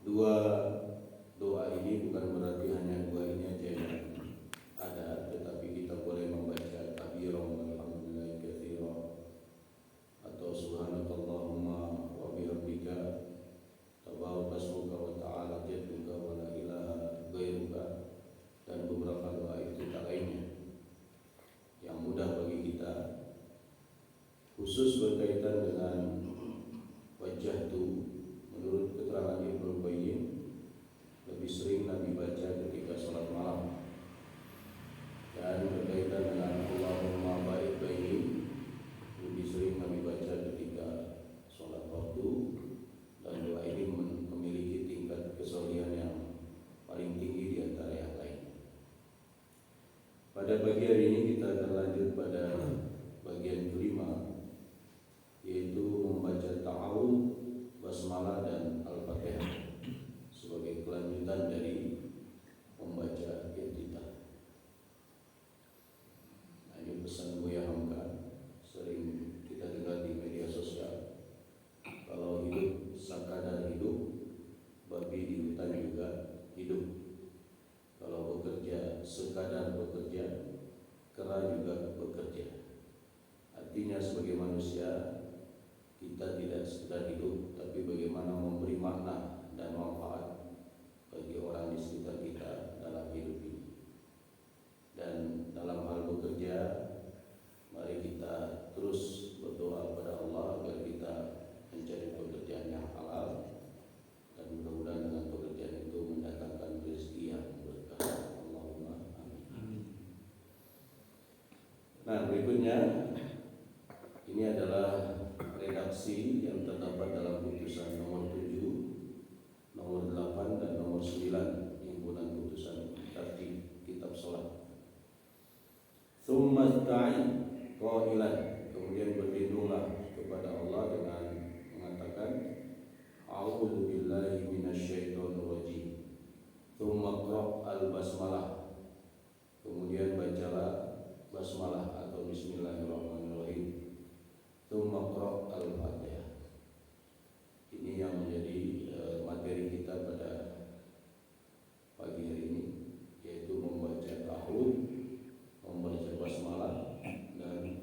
Dua doa ini bukan berarti hanya dua ini aja yang ada, tetapi kita boleh membaca kabiran walhamdulillahi katsiran atau subhanakallahumma wa bihamdika tabarakasmuka wa ta'ala jadduka wa la ilaha ghairuka, dan beberapa doa itu tak lainnya yang mudah bagi kita, khusus berkaitan dengan wajah tu. Menurut keterangan Ibnu Qayyim, lebih sering Nabi baca ketika sholat malam, dan berkaitan dengan Allahumma baik baini, lebih sering Nabi baca ketika sholat waktu, dan doa ini memiliki tingkat kesulian yang paling tinggi di antara yang lain. Pada pagi hari ini kita akan lanjut pada bagian kelima, yaitu membaca ta'awudz, basmalah dan al-fatihah sebagai kelanjutan dari membaca iftitah. Nah, ini pesan Buya Hamka, sering kita dengar di media sosial. Kalau hidup sakadar hidup, babi di hutan juga hidup. Kalau bekerja sekadar bekerja, kera juga bekerja. Artinya sebagai manusia kita tidak sekedar hidup, tapi bagaimana memberi makna dan manfaat bagi orang di sekitar kita dalam hidup ini. Dan dalam hal bekerja, mari kita terus berdoa kepada Allah agar kita mencari pekerjaan yang halal, dan mudah-mudahan dengan pekerjaan itu mendatangkan rezeki yang berkah. Allahumma amin. Nah, berikutnya ini adalah redaksi yang terdapat dalam putusan nomor 7, nomor 8 dan nomor 9 himpunan putusan tertib kitab salat. Tsumma ta'i qailan, kemudian berlindunglah kepada Allah dengan mengatakan a'udzu billahi minasyaitonir rajim. Tsumma qra' al-basmalah, kemudian bacalah basmalah atau bismillahirrahmanirrahim. Tsumma qra' al-fatihah. Ini yang menjadi materi kita pada pagi hari ini, yaitu membaca ta'awudz, membaca basmalah, dan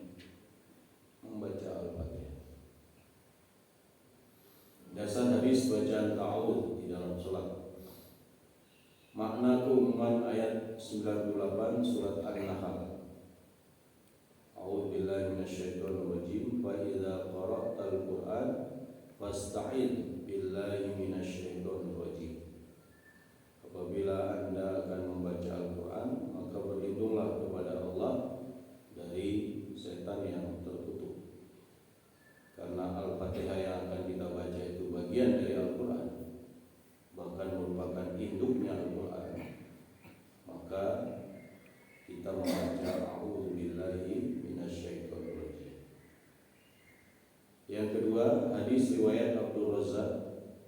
membaca al-fatihah. Dasar hadis bacaan ta'awudz di dalam salat. Makna keumuman ayat 98 surat An-Nahl. A'udzu billahi minasyaitonir rajim. Fa idza qara'tal Qur'an fasta'idz billahi minasyaitonir rajim. Apabila Anda akan membaca Al-Qur'an, maka berlindunglah kepada Allah dari setan yang terkutuk. Karena Al-Fatihah yang akan kita baca itu bagian dari Al-Qur'an, bahkan merupakan induknya Al-Qur'an. Maka kita membaca a'udzu billahi minasyaitonir rajim. Yang kedua, hadis riwayat Abdul Razzaq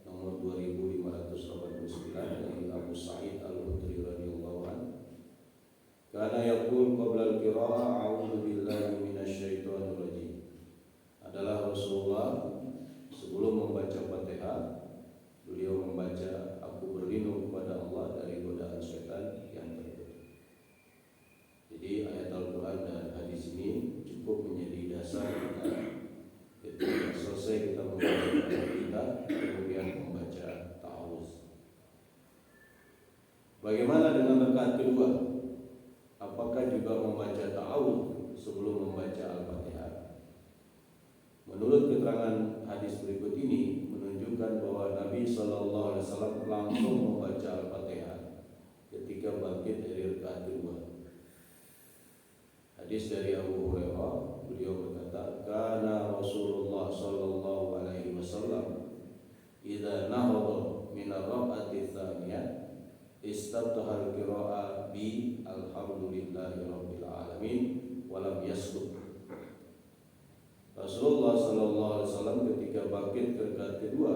nomor 2589 dari Abu Sa'id Al-Khudri radhiyallahu anhu. Kana yaqul qabla al-qira'ah a'udzu billahi minasyaitonir rajim. Adalah Rasulullah sebelum membaca Fatihah, beliau membaca aku berlindung kepada Allah dari godaan setan yang terkutuk. Jadi ayat Al-Quran dan hadis ini cukup menjadi dasar kita ketika selesai kita membaca kita, kemudian membaca ta'awudz. Bagaimana dengan rakaat kedua? Apakah juga membaca ta'awudz sebelum membaca Al-Fatihah? Menurut keterangan hadis berikut ini menunjukkan bahwa Nabi SAW langsung membaca Al-Fatihah ketika bangkit dari rakaat kedua. Hadis dari Abu Hurairah, beliau berkata, "Kana Rasulullah sallallahu alaihi wasallam idza nahada min ar-rak'ati tsaniyah istaftaha al-qira'ah bi alhamdulillahi rabbil alamin wa lam yasbut." Rasulullah sallallahu alaihi wasallam ketika bangkit ke rakaat kedua,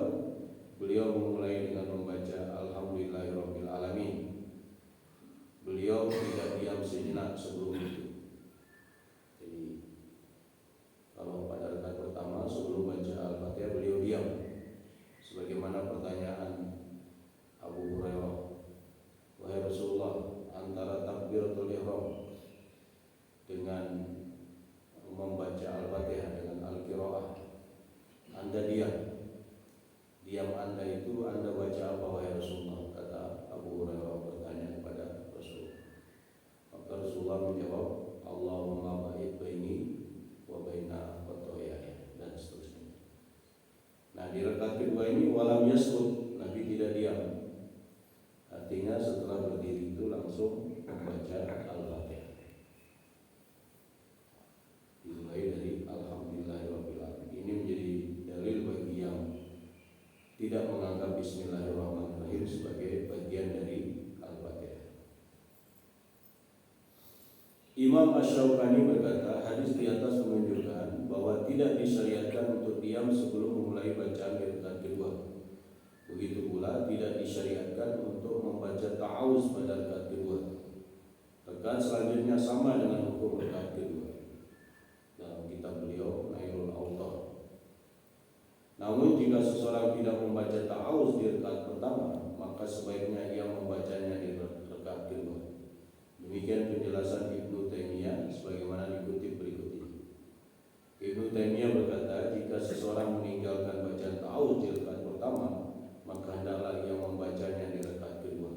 beliau memulai dengan membaca alhamdulillahi rabbil alamin. Beliau tidak diam sejenak sebelum itu. Kalau pada rakaat pertama sebelum baca Al-Fatihah beliau diam, sebagaimana pertanyaan Al-Fatihah. Dimulai dari Alhamdulillahirabbil alamin. Ini menjadi dalil bagi yang tidak menganggap Bismillahirrahmanirrahim sebagai bagian dari Al-Fatihah. Imam Asy-Syaukani berkata, hadis di atas menunjukkan bahwa tidak disyariatkan untuk diam sebelum memulai bacaan rakaat kedua. Begitu pula tidak disyariatkan untuk membaca ta'awuz pada rakaat kedua. Rakaat selanjutnya sama dengan hukum rakaat kedua. Dalam kitab beliau Nailul Awtar. Namun jika seseorang tidak membaca ta'awuz di rakaat pertama, maka sebaiknya ia membacanya di rakaat kedua. Demikian penjelasan Ibnu Taimiyah sebagaimana dikutip berikut ini. Ibnu Taimiyah berkata, jika seseorang meninggalkan bacaan ta'awuz di rakaat pertama, maka hendaklah ia membacanya di rakaat kedua.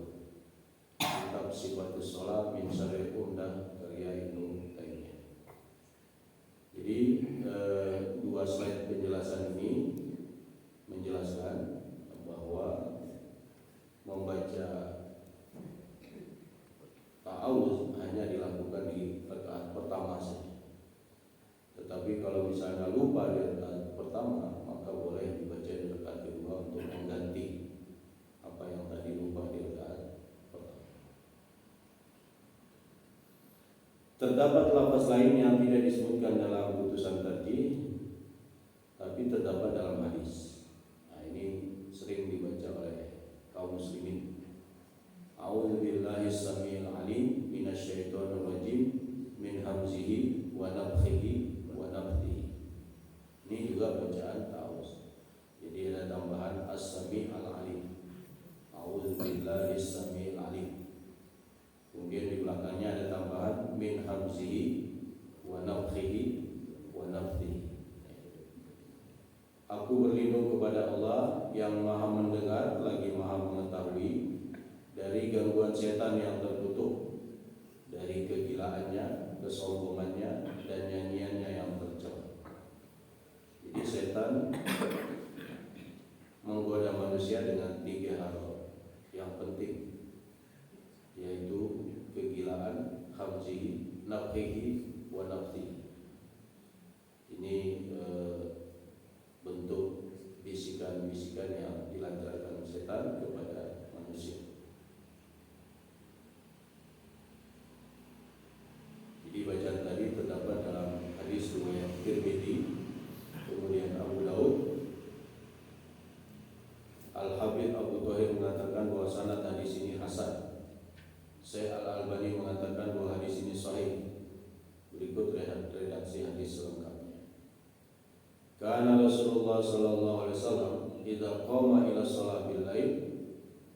Kitab Sifatus Shalah min Syarih Umdah karya Ibnu Taimiyah. Jadi dua slide penjelasan ini menjelaskan bahwa membaca ta'awuz hanya dilakukan di rakaat pertama saja. Tetapi kalau misalnya lupa di rakaat pertama, maka boleh dibaca di rakaat kedua untuk mengganti apa yang tadi lupa di rakaat pertama. Terdapat lafaz lain yang tidak disebutkan dalam putusan tarjih, tapi terdapat dalam hadis. Ini sering dibaca oleh kaum muslimin. A'udzubillahi samil alim minasyaitonir rajim min hamzihi wa nafthihi wa nafthihi. Ini juga bacaan ta'awuz. Jadi ada tambahan as-sami' al-alim. A'udzubillahi samil alim. Kemudian di belakangnya ada tambahan min hamzihi wa nafthihi wa nafthihi. Aku berlindung kepada Allah yang Maha mendengar lagi Maha mengetahui dari gangguan setan yang tertutup, dari kegilaannya, kesombongannya, dan nyanyiannya yang tercela. Jadi setan menggoda manusia dengan 3 hal yang penting, yaitu kegilaan, hamzihi, nafhihi, wa nafsihi. Ini bentuk bisikan-bisikan yang dilancarkan setan kepada manusia. Jadi bacaan tadi terdapat dalam hadis riwayat Tirmidzi, kemudian Abu Daud. Al-Habib Abu Thahir mengatakan bahwa sanad hadis ini hasan. Syekh Al-Albani mengatakan bahwa hadis ini sahih. Berikut redaksi hadis selengkapnya. Karena Rasulullah sallallahu alaihi wasallam idza qama ila sholatil lail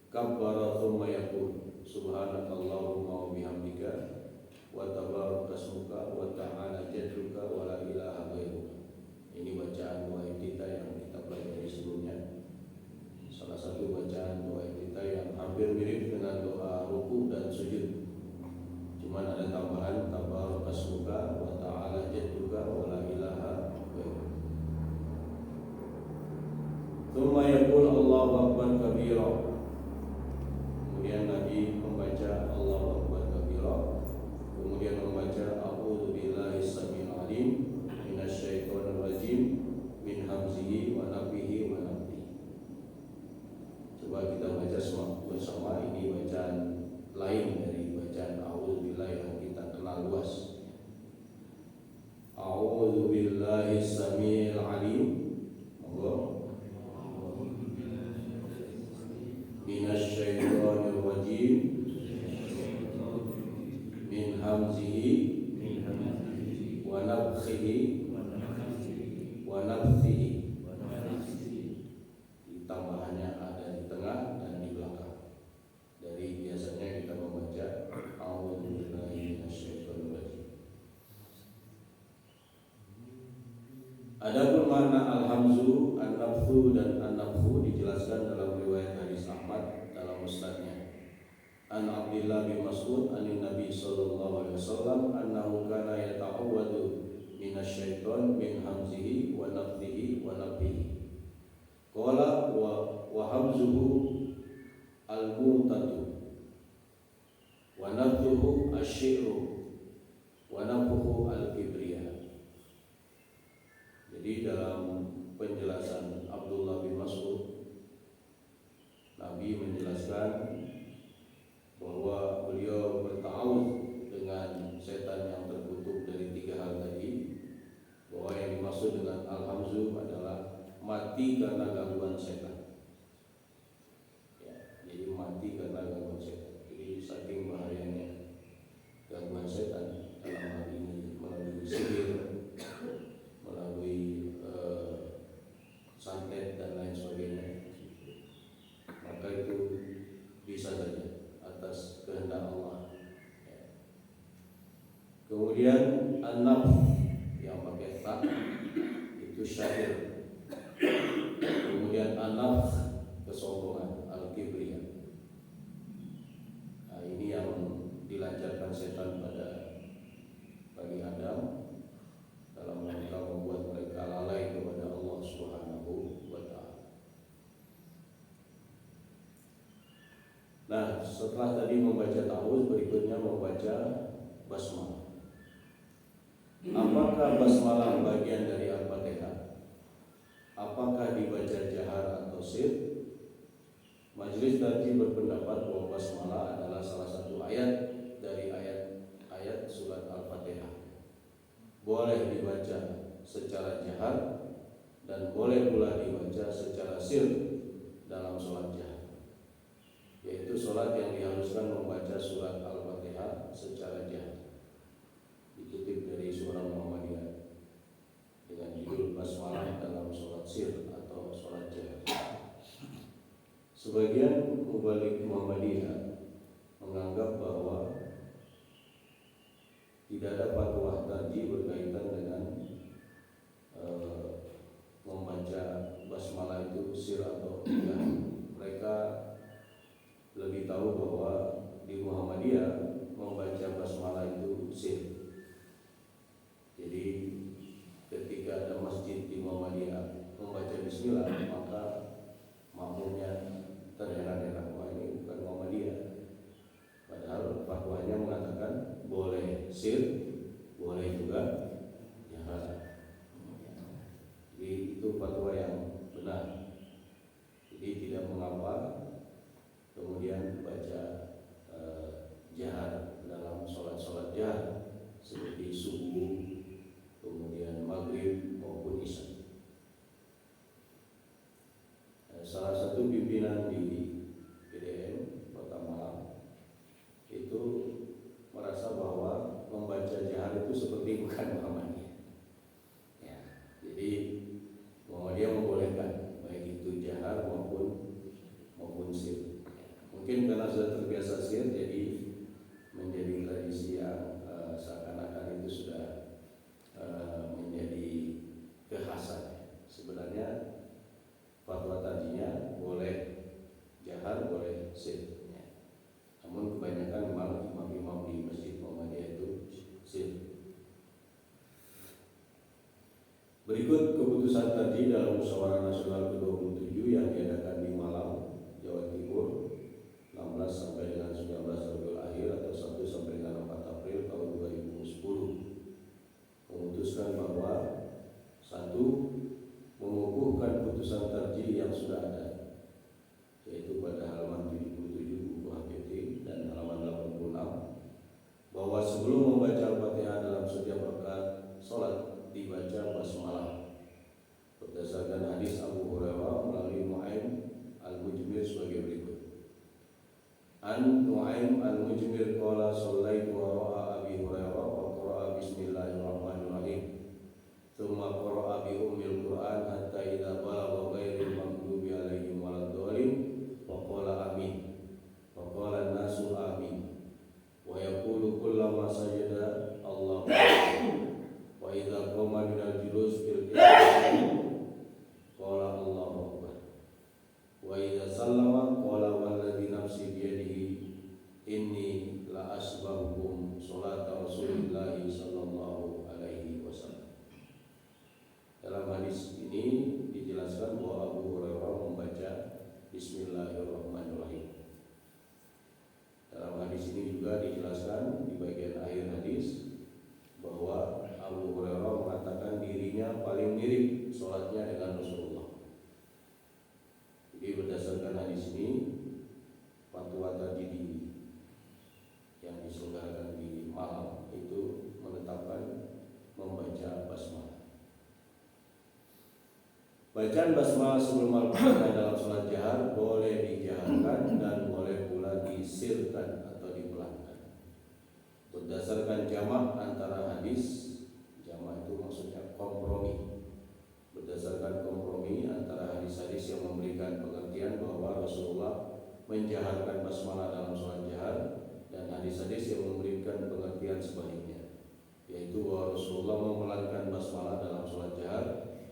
kabbara thumma yaqul subhanakallahumma wa bihamdika wa tabarakasmuka wa ta'ala jadduka wa la ilaha ghairuka. Ini bacaan doa kita yang kita pelajari sebelumnya. Salah satu bacaan doa kita yang hampir mirip dengan doa ruku dan sujud. Cuman ada tambahan tabarakasmuka wa ta'ala jadduka wa la ilaha ghairuka. Tsumma yaqul Allahu akbar kabira. Kemudian Nabi membaca Allahu akbar kabira. Kemudian membaca a'udzu billahi samil alim minasyaitonir rajim min hamzihi wa nafthihi wa nafthihi. Coba kita baca semua bersama. Ini bacaan lain dari bacaan a'udzu billahi yang kita kenal luas. A'udzu billahi samil alim. Allah minasyaitonir rajim min hamzihi wa nafthihi wa nafthihi. Tambahannya ada di tengah dan di belakang. Dari biasanya kita membaca a'udzubillahi minasyaitonir rajim. Adapun makna al-hamzu, an-nafthu dan an-nafthu dijelaskan dalam riwayat hadis Ahmad dalam musnadnya. An Abdullah bin Mas'ud anin Nabi sallallahu alaihi wasallam annahu kana yata'awwadu minasyaiton min hamzihi wa nafthihi wa nafthihi. Qala wa hamzuhu al-mutatu wa nafthuhu asyiru wa nafuhu al-kibriya. Jadi dalam penjelasan Abdullah bin Mas'ud, Nabi menjelaskan bahwa beliau berta'awudz dengan setan yang terkutuk dari 3 hal tadi, bahwa yang dimaksud dengan al-hamzu adalah mati karena gangguan setan. Ya, jadi mati karena gangguan setan. Jadi saking bahayanya gangguan setan dalam hal ini melalui sihir, melalui santet dan lain sebagainya, maka itu bisa saja atas kehendak Allah. Ya. Kemudian an-naf yang pakai ta itu syair. Kemudian an-naf kesombongan, al-kibriya. Nah, ini yang dilancarkan setan pada Bani Adam dalam rangka membuat mereka lalai kepada Allah Subhanahu wa ta'ala. Nah, setelah tadi membaca ta'awudz, berikutnya membaca basmalah. Apakah basmalah bagian dari Al-Fatihah? Apakah dibaca jahar atau sir? Majelis Tarjih berpendapat bahwa basmalah adalah salah satu ayat dari ayat-ayat surat Al-Fatihah. Boleh dibaca secara jahar dan boleh pula dibaca secara sir dalam sholat jahar, yaitu sholat yang diharuskan membaca surat Al-Fatihah secara jahar. Dikutip dari Surah Muhammadiyah dengan judul basmalah dalam sholat sir atau sholat jahar. Sebagian mubalik Muhammadiyah menganggap bahwa tidak ada fatwa tarjih berkaitan dengan membaca basmalah itu sir atau tidak. Mereka lebih tahu bahwa di Muhammadiyah membaca basmalah itu sir. Jadi ketika ada masjid di Muhammadiyah membaca bismillah, maka makmumnya terheran-heran, wah ini bukan Muhammadiyah. Padahal fatwanya mengatakan boleh sir, boleh juga jahar. Jadi itu fatwa yang benar. Jadi tidak mengapa kemudian baca jahar dalam sholat-sholat jahar seperti subuh, kemudian maghrib maupun isya. Salah satu pimpinan di PDM Kota Malang itu merasa bahwa membaca jahar itu seperti bukan Muhammadiyah. Ya, jadi Muhammadiyah membolehkan baik itu jahar maupun sir. Mungkin karena sudah terbiasa sir, jadi menjadi tradisi yang seakan-akan itu sudah menjadi kekhasan. Sebenarnya fatwa tadinya boleh jahar, boleh sir. Namun kebanyakan memang imam-imam di Masjid Muhammadiyah itu sir. Berikut keputusan tarjih dalam musyawarah nasional ke-27 yang diadakan di Malang, Jawa Timur 16 sampai dengan 19 Rabiul Akhir atau 1 sampai dengan 4 April tahun 2010 memutuskan bahwa 1. Mengukuhkan putusan tarjih yang sudah ada, yaitu pada halaman 77 buku HPT dan halaman 86, bahwa sebelum membaca Al-Fatihah dalam setiap rakaat salat dibaca basmalah berdasarkan hadis Abu Hurairah melalui Nu'aim Al-Mujmir sebagai berikut. An Nu'aim Al-Mujmir qala shallaitu wara'a Abi Hurairah wa qara'a bismillahirrahmanirrahim. Tsumma qara'a bi ummil Qur'an hatta idza balagha ghairil maghdubi 'alaihim waladdallin wa qala amin. Wa qala an-nasu amin. Wa yaqulu kullama sajada Allahu wa idza qama minal julus fil qiyam qala Allahu akbar. Wa idza sallama qala walladzi nafsi bi yadihi inni la asbahukum Bacaan basmalah sebelum Al-Fatihah dalam sholat jahar boleh dijaharkan dan boleh pula disirkan atau dipelankan. Berdasarkan jamak antara hadis, jamak itu maksudnya kompromi. Berdasarkan kompromi antara hadis-hadis yang memberikan pengertian bahwa Rasulullah menjaharkan basmalah dalam sholat jahar dan hadis-hadis yang memberikan pengertian sebaliknya, yaitu bahwa Rasulullah memelankan basmalah dalam sholat jahar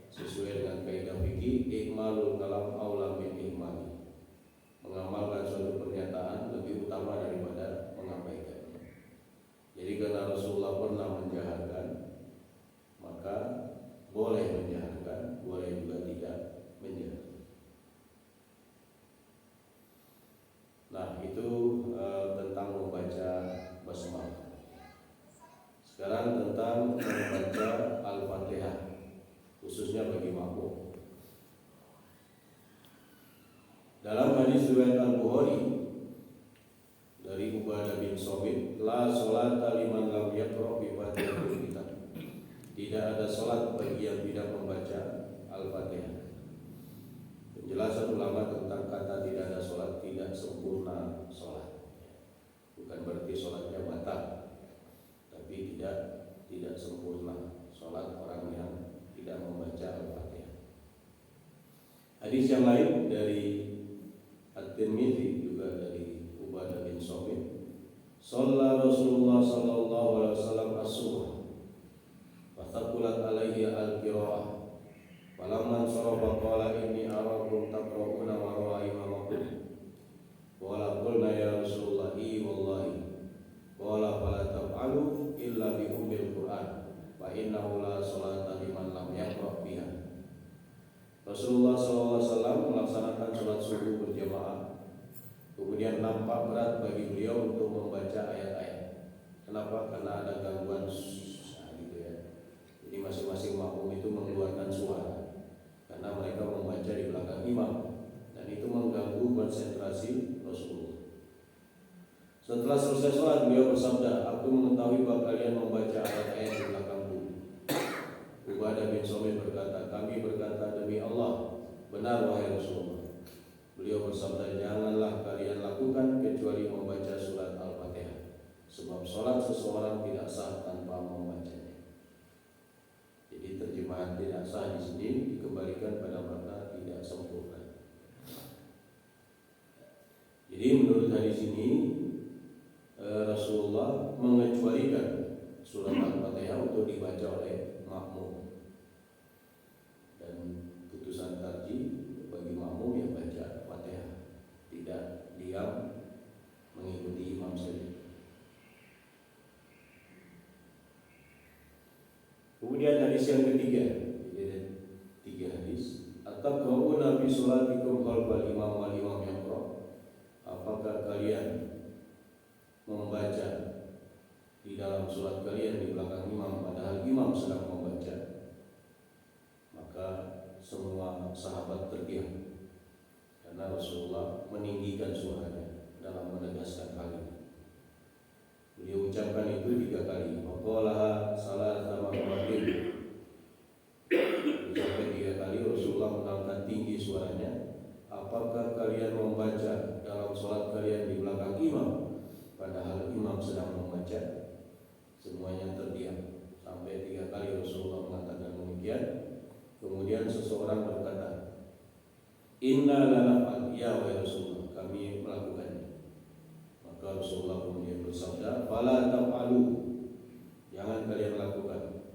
sesuai dengan kaidah fikih ikmalul kalam aula min ihmali. Mengamalkan suatu pernyataan lebih utama daripada mengabaikannya. Jadi karena Rasulullah pernah menjaharkan, maka boleh menjaharkan, boleh juga tidak menjaharkan. Nah, itu tentang membaca basmalah. Sekarang tentang membaca Al-Fatihah, khususnya bagi makmum. Dalam hadis riwayat Al-Bukhari dari Ubadah bin Somit, la sholata liman lam yaqra bi Fatihatil Kitab. Tidak ada salat bagi yang tidak membaca Al-Fatihah. Penjelasan ulama tentang kata tidak ada salat, tidak sempurna salat. Bukan berarti salatnya batal, tapi tidak sempurna salat orang yang tidak membaca Al-Fatihah. Hadis yang lain dari At-Tirmidzi juga dari Ubadah bin Somit, shalla Rasulullah sallallahu alaihi wasallam as-subh wa thaqulat alaihi al-qiraah falamman sarafa qala inni arakum taqra'una wa ra'a imamakum qala qulna ya Rasulullah wallahi qala fala taf'alu illa bi ummil Qur'an wa innahu la sholata liman lam yaqra' biha. Rasulullah SAW melaksanakan sholat subuh berjamaah. Kemudian nampak berat bagi beliau untuk membaca ayat-ayat. Kenapa? Karena ada gangguan gitu ya. Jadi masing-masing makmum itu mengeluarkan suara karena mereka membaca di belakang imam, dan itu mengganggu konsentrasi Rasulullah. Setelah selesai sholat, beliau bersabda, aku mengetahui bahwa kalian membaca ayat-ayat di belakangku. Ubadah bin Somit berkata, kami berkata demi Allah, benar wahai Rasulullah. Beliau bersabda, janganlah kalian lakukan kecuali membaca surat Al-Fatihah, sebab sholat seseorang tidak sah tanpa membacanya. Jadi terjemahan tidak sah di sini dikembalikan pada makna tidak sempurna. Jadi menurut hadis ini Rasulullah mengecualikan surat Al-Fatihah untuk dibaca oleh makmum, dan putusan tarjih bagi makmum yang baca Fatihah, tidak diam mengikuti imam saja. Kemudian hadis yang ketiga, jadi tiga hadis. At-taqra'una fi sholatikum khalfal imam wal imam yaqra. Apakah kalian membaca di dalam sholat kalian di belakang imam padahal imam sedang membaca? Maka semua sahabat terdiam karena Rasulullah meninggikan suaranya dalam menegaskan hal ini. Beliau ucapkan itu 3 kali. Waqalaha salasata marratin. Sampai 3 kali Rasulullah mengangkat tinggi suaranya. Apakah kalian membaca dalam sholat kalian di belakang imam padahal imam sedang membaca? Semuanya terdiam. Sampai 3 kali Rasulullah mengatakan demikian. Kemudian seseorang berkata, inna lanaf'al ya wahai Rasulullah, kami melakukannya. Maka Rasulullah kemudian bersabda, fala taf'alu, jangan kalian lakukan.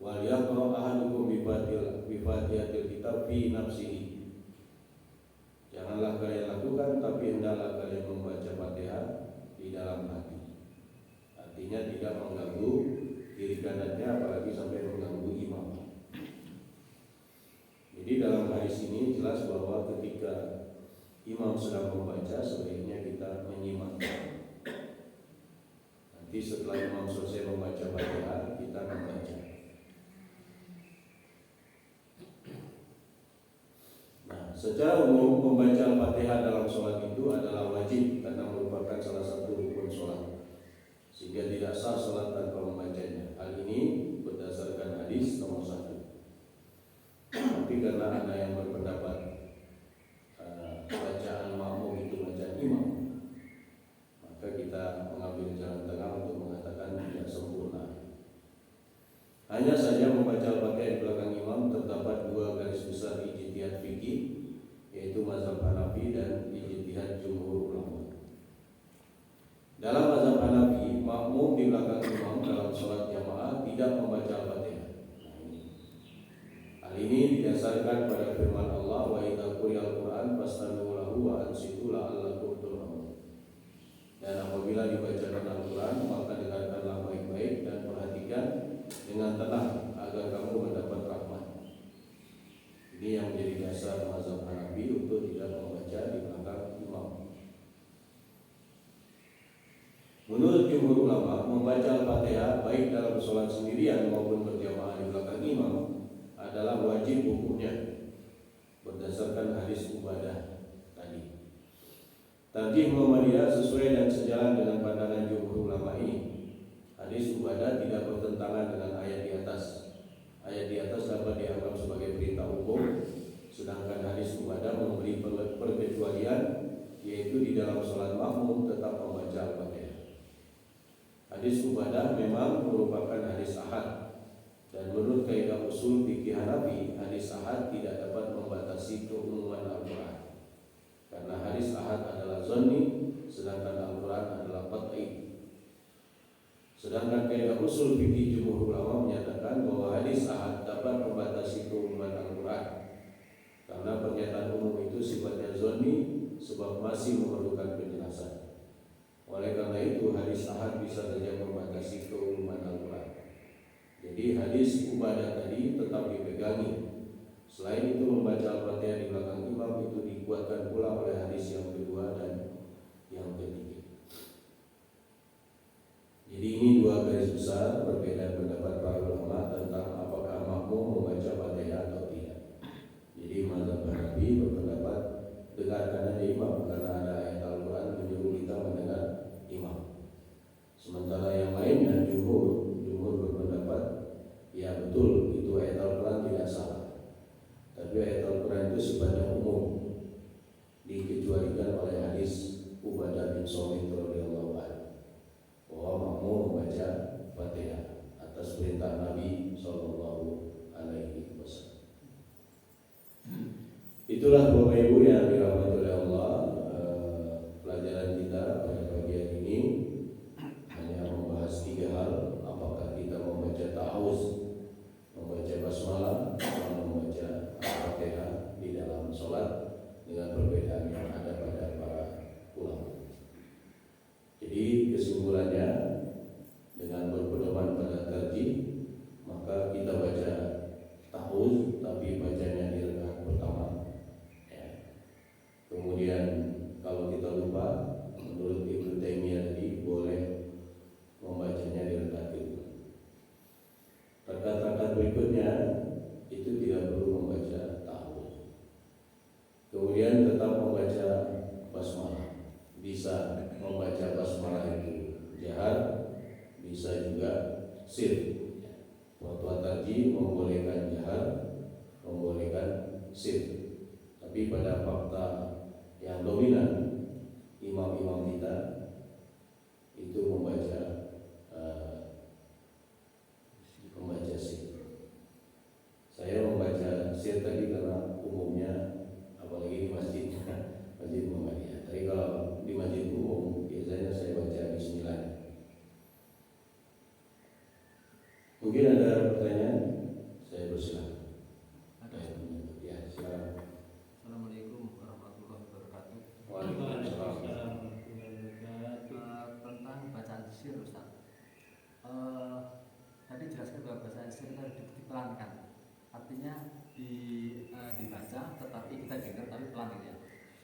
Wal yaqra ahadukum bi Fatihatil Kitab fi nafsihi, janganlah kalian lakukan, tapi hendaklah kalian membaca Fatihah di dalam hati. Artinya tidak mengganggu kiri kanannya, apalagi sampai mengganggu imam. Jadi dalam hadis ini jelas bahwa ketika imam sedang membaca, sebaiknya kita menyimak. Nanti setelah imam selesai membaca Fatihah, kita membaca. Nah, secara umum membaca Al-Fatihah dalam sholat itu adalah wajib karena merupakan salah satu rukun sholat, sehingga tidak sah sholat tanpa membacanya. Hal ini berdasarkan hadis nomor 1. Tapi karena ada yang mazhab Hanafi dan ijtihad jumhur ulama. Dalam mazhab Hanafi, makmum di belakang imam dalam sholat jamaah tidak membaca Al-Fatihah. Hal ini didasarkan pada firman Allah, wa idza quri'al Qur'an fastami'u lahu wa ansitu la'allakum turhamun. Dan apabila dibacakan Al-Quran, maka dengarkanlah baik-baik dan perhatikan dengan tenang agar kamu mendapat rahmat. Ini yang menjadi dasar mazhab Hanafi untuk tidak membaca di belakang imam. Menurut jumhur ulama, membaca Al-Fatihah baik dalam sholat sendirian maupun berjamaah di belakang imam adalah wajib hukumnya berdasarkan hadis Ubadah tadi. Tarjih Muhammadiyah sesuai dan sejalan dengan pandangan jumhur ulama ini. Hadis Ubadah tidak bertentangan dengan ayat di atas. Ayat di atas dapat dianggap sebagai perintah umum, sedangkan hadis Ubadah memberi perkecualian, yaitu di dalam sholat makmum tetap membaca Al-Fatihah. Hadis Ubadah memang merupakan hadis ahad. Dan menurut kaidah usul fikih Hanafi, hadis ahad tidak dapat membatasi keumuman Al-Quran. Karena hadis ahad adalah zonni, sedangkan Al-Quran adalah qat'i. Sedangkan kaidah usul fikih jumhur ulama menyatakan bahwa hadis ahad dapat membatasi keumuman Al-Quran. Karena pernyataan umum itu sifatnya zonni, sebab masih memerlukan penjelasan. Oleh karena itu hadis ahad bisa saja membatasi keumuman Al-Quran. Jadi hadis Ubadah tadi tetap dipegangi. Selain itu membaca Al-Fatihah di belakang imam itu dikuatkan pula oleh hadis yang kedua dan yang ketiga. Jadi ini dua garis besar perbedaan pendapat para ulama tentang apakah makmum membaca Fatihah atau tidak. Jadi mazhab Hanafi berpendapat dengarkan aja imam karena ada ayat Al-Quran menyuruh kita mendengar imam. Sementara yang lainnya jumhur berpendapat ya betul itu ayat Al-Quran tidak salah. Tapi ayat Al-Quran itu sifatnya umum, dikecualikan oleh hadis Ubadah bin Samit radhiyallahu anhu bahwa makmum membaca Fatihah atas perintah Nabi sallallahu alaihi wasallam. Itulah Bapak Ibu yang dirahmati oleh Allah, pelajaran kita pada pagi hari ini hanya membahas 3 hal. Apakah kita membaca ta'awuz, membaca basmalah, atau membaca Al-Fatihah di dalam sholat, dengan perbedaan yang ada pada para ulama. Jadi kesimpulannya, dengan berpedoman pada tarjih, maka kita baca ta'awuz tapi bacanya di rakaat pertama ya. Kemudian kalau kita lupa, menurut Ibnu Taimiyah tadi boleh membacanya di rakaat kedua. Rakaat-rakaat berikutnya itu tidak perlu membaca ta'awuz. Kemudian tetap membaca basmalah. Bisa membaca basmalah itu jahar, bisa juga sir. Fatwa tarjih membolehkan jahar, membolehkan sir. Tapi pada fakta yang dominan imam-imam kita itu membaca sir. Saya membaca sir tadi karena umumnya apalagi di masjid Muhammadiyah. Tapi kalau di masjid umum biasanya saya baca bismillah. Mungkin ada pertanyaan? Saya bersilakan. Ya, silakan. Assalamualaikum warahmatullahi wabarakatuh. Waalaikumsalam. Tentang bacaan sir, Ustaz. Tadi jelaskan bahwa bacaan sir itu harus dipelankan. Artinya dibaca tetapi kita dengar tapi pelan gitu ya.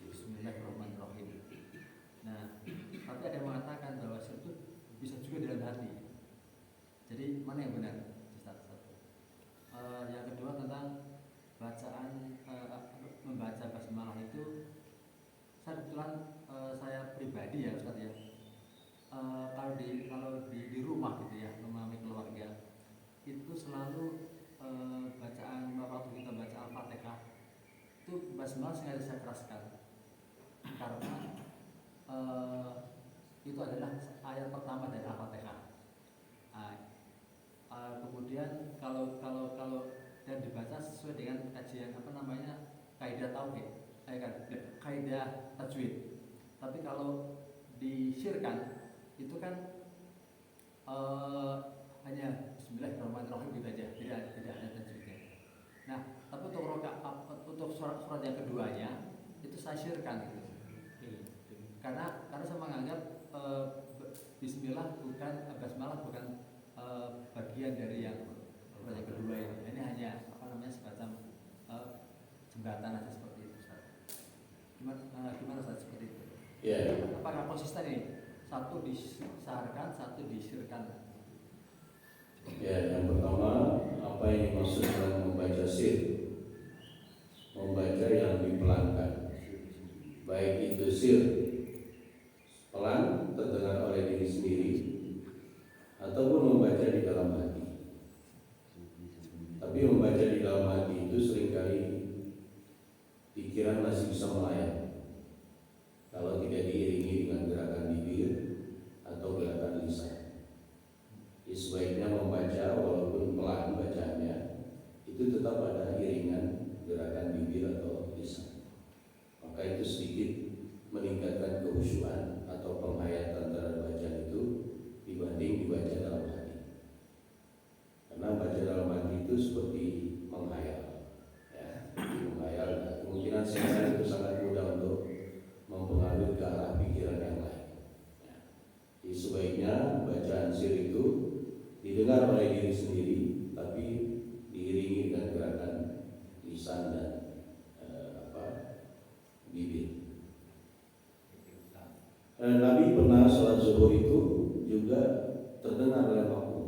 Bismillahirrahmanirrahim. Nah, tapi ada yang mengatakan bahwa sir itu bisa juga dalam hati. Jadi mana yang benar, Ustaz? Yang kedua tentang bacaan membaca basmalah itu, saya kebetulan saya pribadi ya Ustaz ya, kalau di rumah gitu ya, memahami keluarga itu selalu bacaan waktu kita baca Al-Fatihah itu basmalah sengaja saya keraskan karena itu adalah ayat pertama dari Al-Fatihah. Kemudian kalau dan dibaca sesuai dengan kajian kaidah tauhid. tajwid. Tapi kalau disyirkan itu kan hanya Bismillahirrahmanirrahim gitu aja, tidak ada tajwidnya. Nah, tapi untuk surat yang keduanya itu saya syirkan gitu. Karena saya menganggap Bismillah bukan basmalah bukan bagian dari yang surat yang kedua ini. Ini hanya semacam jembatan aja seperti itu. Gimana Ustaz seperti itu? Ya. Apakah konsisten ini? Satu disaharkan, satu disyirkan. Ya, yang pertama, apa yang dimaksud dengan membaca sir? Membaca yang dipelankan, baik itu sir pelan terdengar oleh diri sendiri ataupun membaca di dalam hati. Tapi membaca di dalam hati itu seringkali pikiran masih bisa melayang kalau tidak diiringi dengan gerakan bibir atau gerakan lisan. Sebaiknya membaca walaupun pelan bacaannya itu tetap ada iringan gerakan bibir atau lisan. Maka itu sedikit meningkatkan kehusyuan atau penghayatan terhadap bacaan itu dibanding dibaca dalam hati. Karena baca dalam hati itu seperti menghayal, ya, menghayal. Kemungkinan sebenarnya itu sangat mudah untuk mempengaruhi ke arah pikiran yang lain. Ya. Jadi sebaiknya bacaan sir itu didengar oleh diri sendiri, tapi diiringi dengan gerakan lisan dan bibir. Nabi pernah sholat zuhur itu juga terdengar oleh makmum,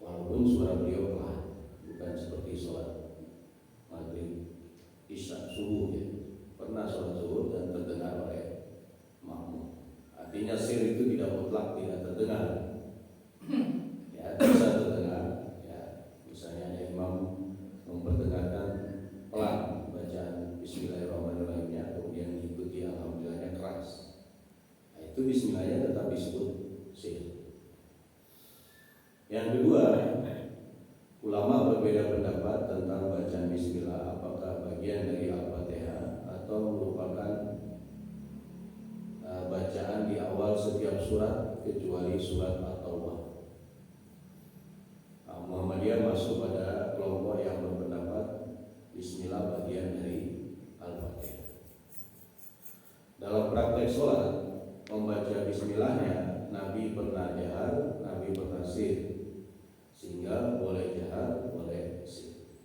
walaupun suara beliau pelan, bukan seperti sholat maghrib, isya, subuh ya. Pernah sholat zuhur dan terdengar oleh makmum. Artinya sir itu tidak mutlak tidak terdengar. Ya, bisa terdengar. Ya, misalnya ada imam memperdengarkan pelan bacaan Bismillahirrahmanirrahimnya, kemudian diikuti alhamdulillahnya keras. Nah, itu Bismillahnya tetap disebut sir. Yang kedua, ulama berbeda pendapat tentang bacaan Bismillah, apakah bagian dari Al-Fatihah atau merupakan bacaan di awal setiap surat kecuali surat At-Taubah. Muhammadiyah masuk pada kelompok yang berpendapat Bismillah bagian dari Al-Fatihah. Dalam praktek sholat, membaca Bismillahnya Nabi pernah jahar, Nabi pernah sir, sehingga boleh jahar, boleh sir.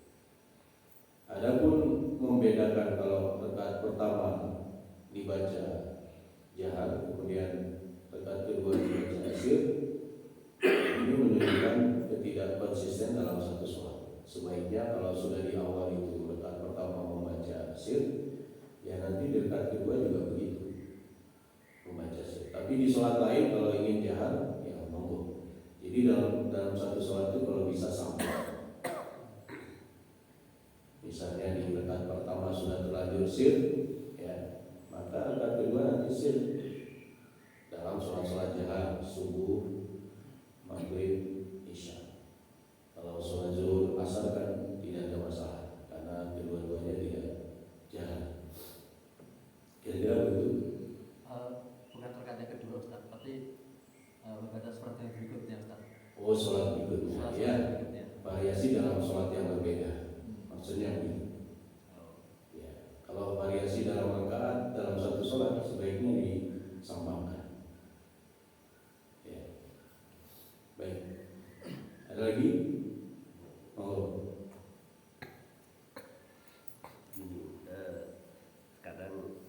Adapun membedakan kalau rakaat pertama dibaca jahar, kemudian rakaat kedua dibaca sir, ini menunjukkan ketidakkonsisten dalam satu sholat. Sebaiknya kalau sudah di awal itu rakaat pertama membaca sir, ya nanti di rakaat kedua juga begitu membaca sir. Tapi di sholat lain kalau ingin jahar, ya monggo. Jadi dalam satu sholat itu kalau bisa sama. Misalnya di rakaat pertama sudah terlanjur sir, ya maka rakaat kedua nanti sir. Dalam sholat-sholat jahar, subuh, maghrib, isya. Kalau sholat zuhur, asar kan tidak ada masalah karena kedua-duanya tidak jahar. Kira-kira begitu. Bukan rakaat yang kedua Ustaz, tapi membaca surat yang berikutnya Ustaz. Oh, sholat berikutnya, Sholat ya. berikutnya. Variasi dalam sholat yang berbeda. Maksudnya begitu. Ya. Kalau variasi dalam rakaat dalam satu sholat sebaiknya disamakan. Ya. Baik. Ada lagi? Oh. Gini, kadang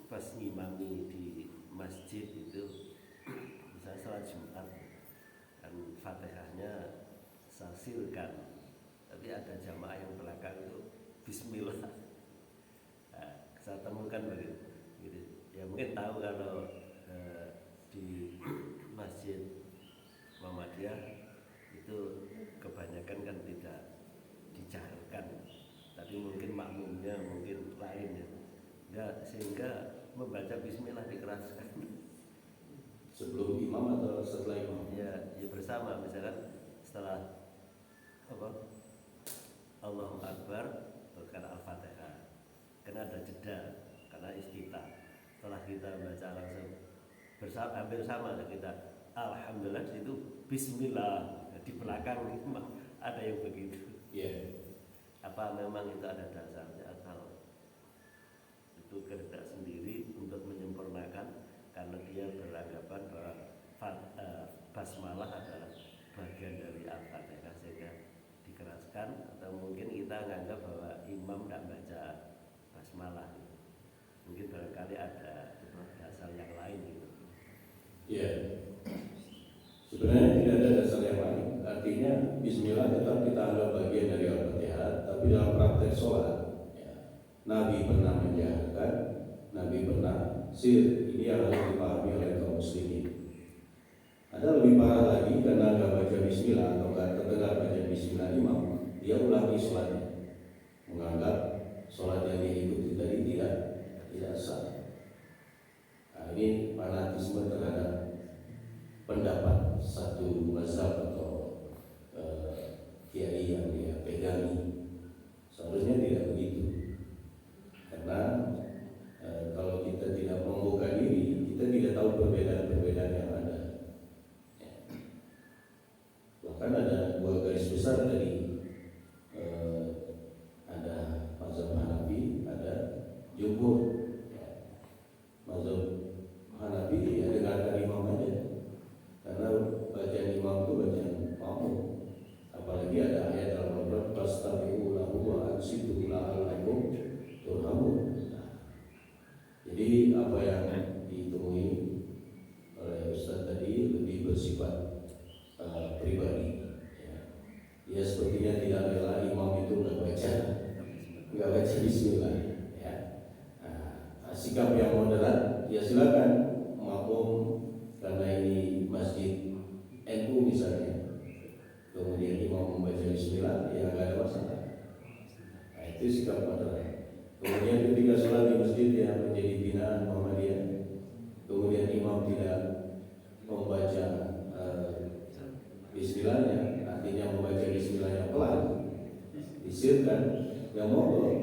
pas ngimami di masjid itu, misalnya salat Jumat, kan Fatihahnya saya sirkan, tapi ada jamaah yang belakang itu Bismillah. Nah, saya temukan begitu. Gitu. Ya mungkin tahu kalau di masjid Muhammadiyah itu kebanyakan kan tidak dijaharkan, tapi mungkin makmumnya mungkin lain ya. Enggak, sehingga membaca Bismillah dikeraskan. Sebelum imam atau setelah imam? Ya bersama, misalkan setelah Allahu Akbar, kata Al-Fatihah, karena ada jeda, karena iftitah. Setelah kita baca langsung bersama, hampir sama kita alhamdulillah di situ bismillah, di belakang ada yang begitu. Iya. Apa memang itu ada dasarnya atau itu kehendak sendiri untuk menyempurnakan karena dia beranggapan bahwa basmalah adalah bagian dari Al-Fatihah sehingga dikeraskan, atau mungkin kita menganggap bahwa imam tidak baca basmalah, mungkin barangkali ada dasar yang lain gitu. Iya. Sebenarnya tidak ada dasar yang lain. Artinya Bismillah tetap kita anggap bagian dari Al-Fatihah, tapi dalam praktek sholat, ya, Nabi pernah menjaharkan, Nabi pernah sir. Ini yang harus dipahami oleh kaum muslimin. Ada lebih parah lagi, karena nggak baca Bismillah atau nggak terdengar baca Bismillah imam, dia ulangi sholatnya, menganggap sholat yang diikuti tadi tidak sah. Nah, ini fanatisme terhadap pendapat satu mazhab atau kiai yang dia pegangi. Seharusnya tidak begitu, karena kalau kita tidak membuka diri, kita tidak tahu perbedaan-perbedaan yang ada. Bahkan ada dua garis besar tadi, ada mazhab Hanafi, ada jumhur. Mazhab Hanafi ya dengarkan imam aja, karena bacaan imam itu bacaan makmum. Apalagi ada ayat dalam Al-Quran, fastabiqu lahu wa ansitu la'allakum turhamun. Jadi apa yang ditemui oleh Ustaz tadi lebih bersifat pribadi. Ya sepertinya tidak rela imam itu nggak baca Bismillah. Ya. Sikap yang moderat, ya silakan makmum, karena ini masjid NU misalnya, kemudian imam membaca Bismillah, ya nggak ada masalah. Nah, itu sikap moderat. Kemudian ketika sholat di masjid yang menjadi binaan Muhammadiyah, kemudian imam tidak membaca Bismillahnya, artinya membaca Bismillahnya pelan, disirkan, yang mogok.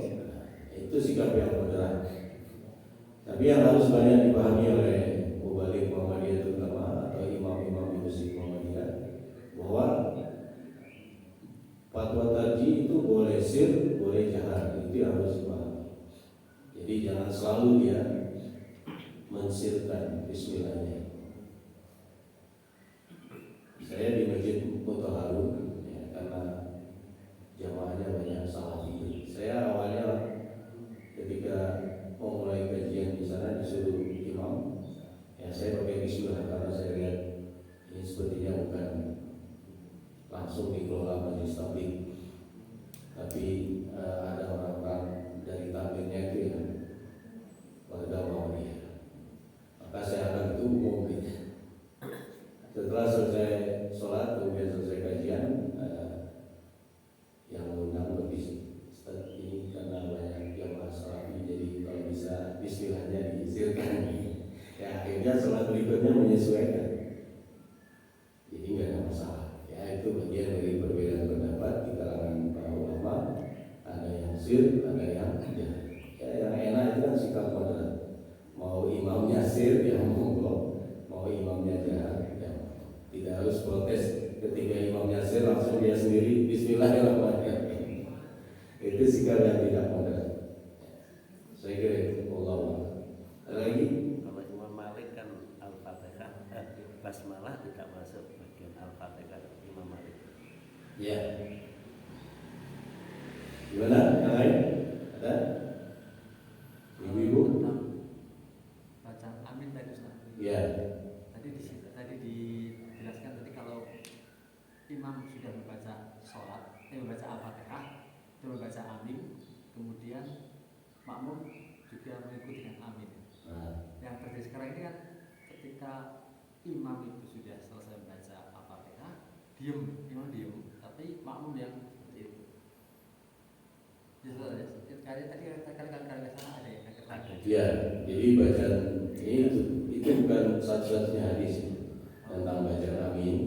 Itu sikap yang moderat. Tapi yang harus banyak dipahami oleh mubalik Muhammadiyah terutama atau imam-imam di masjid Muhammadiyah, bahwa fatwa tarjih itu boleh sir, boleh jahar. Itu yang harus dipahami. Jadi jangan selalu dia mensirkan Bismillahnya. Saya di Masjid Mutahharun, ya, karena jamaahnya banyak salafi. Saya awalnya ketika mau mulai kajian di sana disuruh imam, ya saya pakai Bismillah karena saya lihat ini sepertinya bukan langsung dikelola majelis tabligh, tapi ada orang-orang dari tablighnya itu yang warga Muhammadiyah. Maka saya akan itu umum gitu. Setelah selesai sholat, kemudian selesai kajian, yang mengundang lebih Ustaz ini karena banyak yang salafi, jadi kalau bisa Bismillahnya diizirkan. Ya akhirnya sholat berikutnya menyesuaikan. Jadi nggak ada masalah. Ya itu bagian dari perbedaan pendapat di kalangan para ulama. Ada yang sir, ada yang tidak. Ya yang enak itu kan sikap moderat. Mau imamnya sir, ya monggo. Mau imamnya jahat, ya tidak harus protes ketika imamnya sir langsung dia sendiri Bismillahirrahmanirrahim. Itu sikap yang tidak moderat. Saya kira itu Allah. Ada lagi? Kalau Imam Malik kan Al-Fatihah, basmalah tidak masuk bagian Al-Fatihah Imam Malik. Ya. Gimana? Yang lain? Ada? Ibu-ibu? Baca amin tadi Ustaz. Ya. Tadi dijelaskan tadi kalau imam sudah membaca sholat, membaca Al-Fatihah, itu membaca amin, kemudian makmum juga mengikuti dengan amin. Nah. Yang terjadi sekarang ini kan ketika imam itu sudah selesai membaca Al-Fatihah, imam diem, tapi makmum yang seperti itu. Tadi kali sana ada yang Ada. Ya, jadi bacaan ini itu bukan satu-satunya hadis tentang bacaan amin.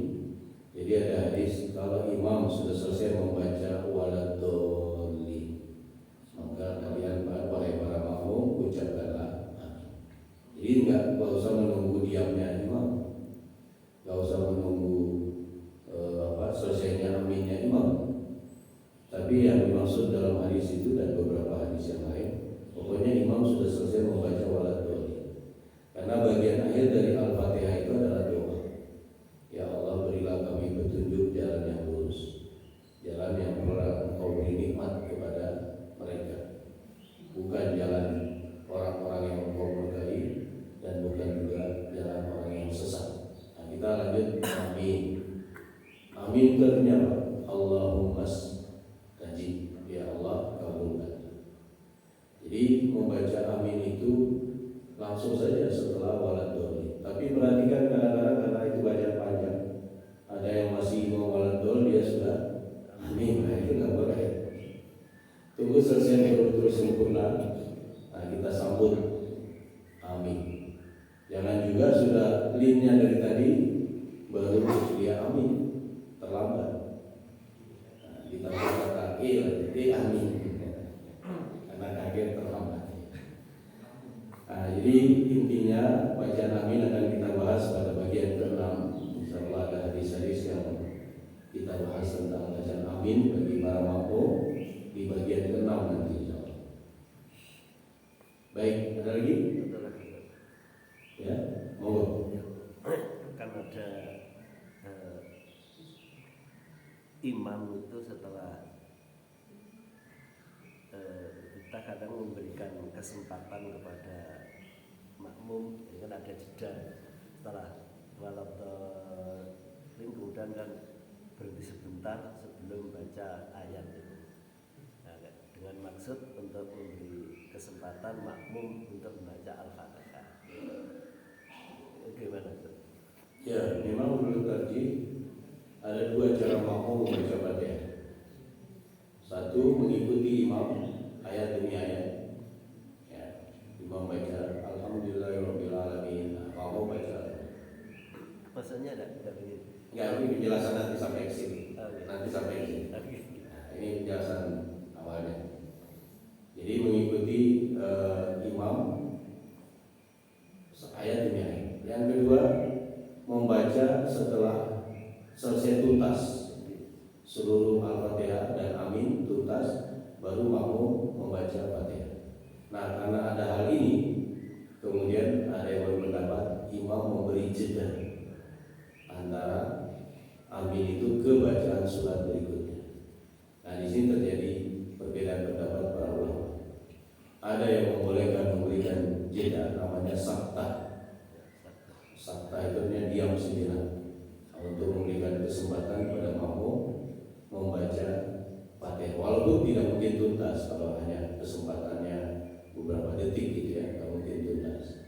Jadi ada hadis kalau imam sudah selesai membaca waladhdallin, maka kalian wahai para makmum ucapkanlah amin. Jadi pointernya apa? Allahumma stajib, ya Allah kabulkan. Jadi membaca amin itu langsung saja setelah waladhdallin. Tapi perhatikan kadang-kadang karena itu baca panjang, ada yang masih mau waladhdallin dia sudah amin. Nah itu nggak boleh. Tunggu selesai betul-betul sempurna. Nah kita sambut amin. Jangan juga sudah linnya dari tadi baru dia amin, terlambat. Nah, ditambah kata amin karena kaget terlambat. Nah, jadi intinya bacaan amin akan kita bahas pada bagian ke-6. Insyaallah ada hadis-hadis yang kita bahas tentang bacaan amin bagi para makmum di bagian ke-6 nanti insyaallah. Baik, ada lagi? Ya, monggo. Kan ada imam itu setelah kita kadang memberikan kesempatan kepada makmum, ya kan ada jeda setelah waladhdallin, kemudian kan berhenti sebentar sebelum baca ayat itu. Nah, dengan maksud untuk memberi kesempatan makmum untuk membaca Al-Fatihah. Gimana tuh? Ya, memang menurut tadi ada dua cara makmum membaca Fatihah. Satu, mengikuti imam ayat demi ayat. Ya, imam baca Alhamdulillahirabbil alamin. Nah, makmum baca. Maksudnya tidak begitu. Ya, ini penjelasan nanti sampai ke sini. Okay. Nanti sampai ke sini. Okay. Nah, ini penjelasan awalnya. Jadi mengikuti imam ayat demi ayat. Yang kedua, membaca setelah selesai tuntas seluruh Al-Fatihah dan amin tuntas, baru makmum membaca Fatihah. Nah, karena ada hal ini, kemudian ada yang berpendapat imam memberi jeda antara amin itu ke bacaan surat berikutnya. Nah, di sini terjadi perbedaan pendapat para ulama. Ada yang membolehkan memberikan jeda, namanya sakta. Sakta itu artinya diam sejenak untuk memberikan kesempatan pada makmum membaca Fatihah, walaupun tidak mungkin tuntas. Kalau hanya kesempatannya beberapa detik gitu ya, tidak mungkin tuntas.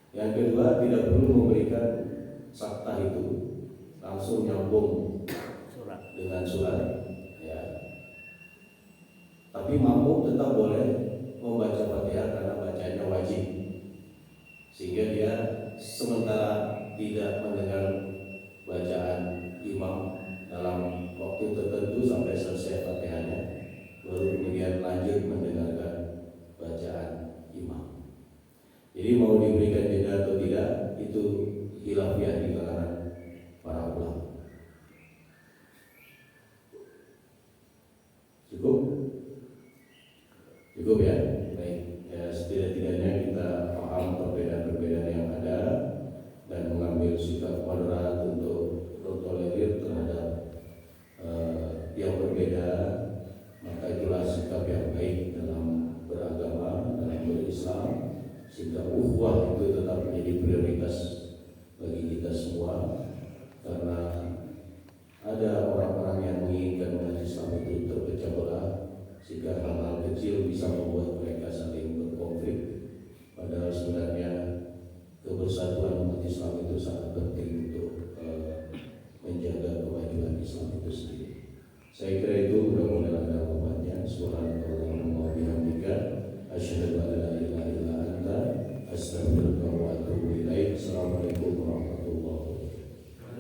Yang kedua, tidak perlu memberikan sakta itu langsung nyambung dengan surat ya. Tapi makmum tetap boleh membaca Fatihah karena bacanya wajib, sehingga dia sementara tidak mendengar bacaan imam dalam waktu tertentu sampai selesai Fatihahnya, baru kemudian lanjut mendengarkan bacaan imam. Jadi mau diberikan jeda atau tidak itu khilafiyah di kalangan para ulama. Cukup? Cukup ya?